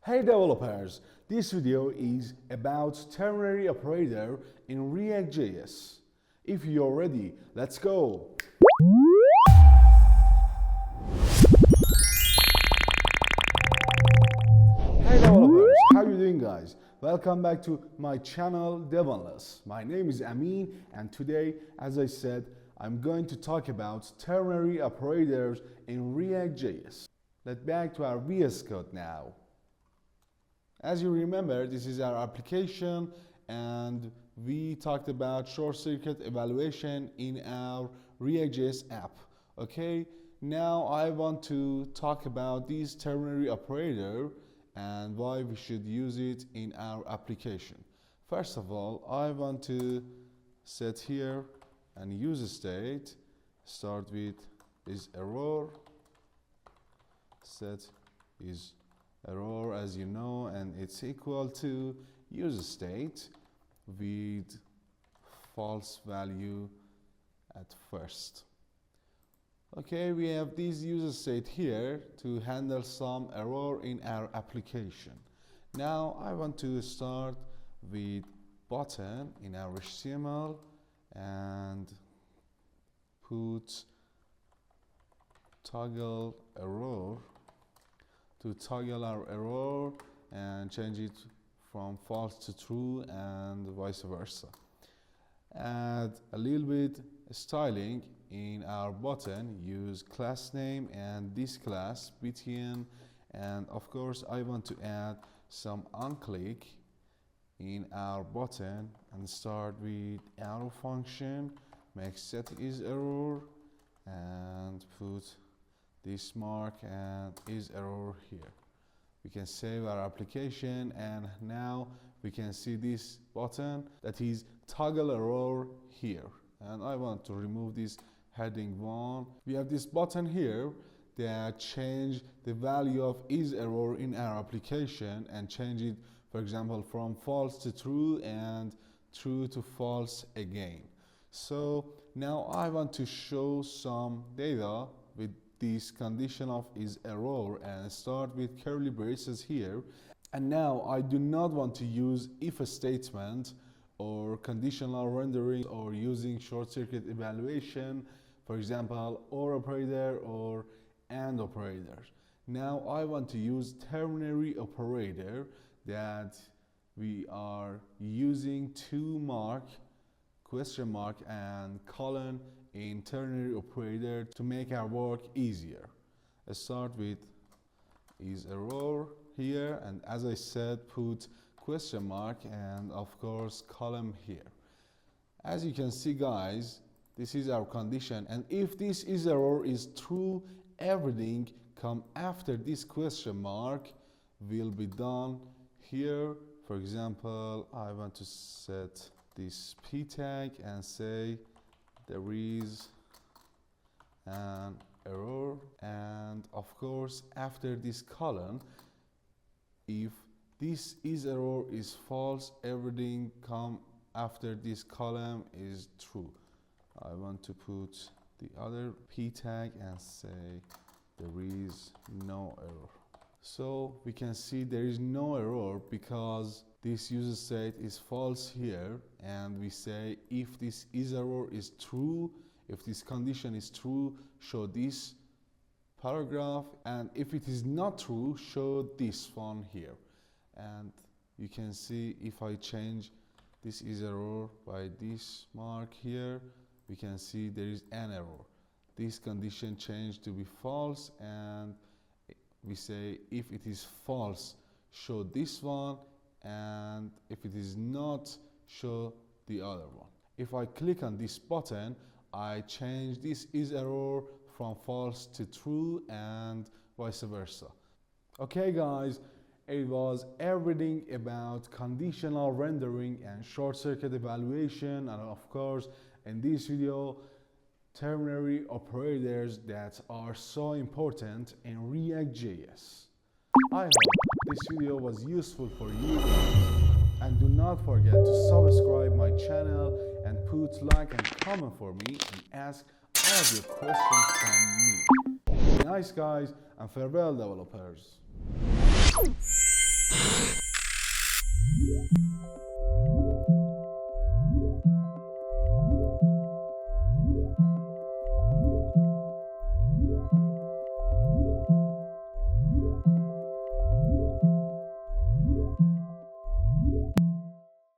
Hey developers, this video is about ternary operator in React.js. If you're ready, let's go! Hey developers, how you doing guys? Welcome back to my channel Devonless. My name is Amin and today, as I said, I'm going to talk about ternary operators in React.js. Let's back to our VS Code now. As you remember, this is our application and we talked about short circuit evaluation in our React.js app. Okay, now I want to talk about this ternary operator and why we should use it in our application. First of all, I want to set here and use state. Start with is error, set is error as you know, and it's equal to use state with false value at first. Okay, we have this user state here to handle some error in our application. Now I want to start with button in our HTML and put toggle error to toggle our error and change it from false to true and vice versa. Add a little bit styling in our button, use class name and this class btn, and of course I want to add some onClick in our button and start with arrow function, make set is error and put this mark and is error here. We can save our application and now we can see this button that is toggle error here, and I want to remove this heading 1. We have this button here that change the value of is error in our application and change it, for example, from false to true and true to false again. So now I want to show some data with this condition of is error and start with curly braces here. And now I do not want to use if statement or conditional rendering or using short circuit evaluation, for example, or operator or and operator. Now I want to use ternary operator that we are using to mark question mark and colon in ternary operator to make our work easier. Let's start with is error here, and as I said, put question mark and of course column here. As you can see guys, this is our condition, and if this is error is true, everything come after this question mark will be done here. For example, I want to set this p tag and say there is an error, and of course after this column, if this is error is false, everything come after this column is true. I want to put the other p tag and say there is no error. So we can see there is no error because this user state is false here, and we say if this is error is true, if this condition is true, show this paragraph, and if it is not true, show this one here. And you can see if I change this is error by this mark here, we can see there is an error. This condition changed to be false, and we say if it is false, show this one, and if it is not, show the other one. If I click on this button, I change this is error from false to true and vice versa. Okay guys, it was everything about conditional rendering and short circuit evaluation, and of course in this video ternary operators that are so important in React.js. I hope this video was useful for you guys, and do not forget to subscribe my channel and put like and comment for me and ask all of your questions from me. Be nice guys, and farewell developers.